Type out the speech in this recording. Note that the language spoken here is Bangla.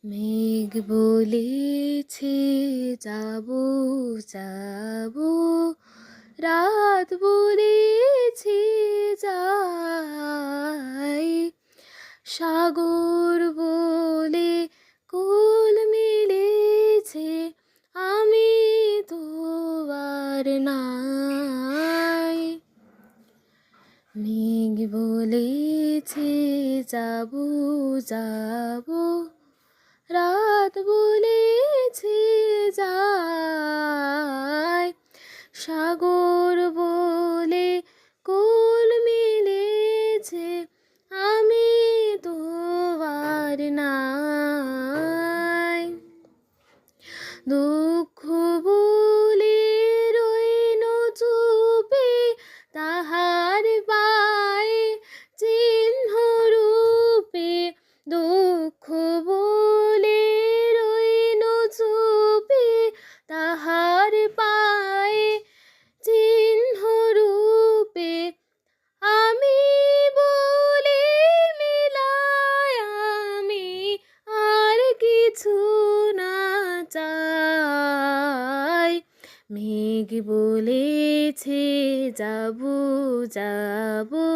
মেঘ বলেছে যাবো যাবো, রাত বলেছে যাই, সাগর বলে কোল মিলেছে, আমি তো আর নাই। মেঘ বলেছে যাবো যাবো, রাত বলেছে যাই, সাগর বলে কোল মিলেছে, আমি তো আর নাই। দুঃখ বলে রইল চুপে, তাহার পায়ে চিহ্ন রূপে, দুঃখ বলে রইল চুপে, তাহার পায়ে চিহ্ন রূপে, আমি বলে মিলাই আমি আর কিছু না চাই। মেঘ বলেছে যাবো যাবো।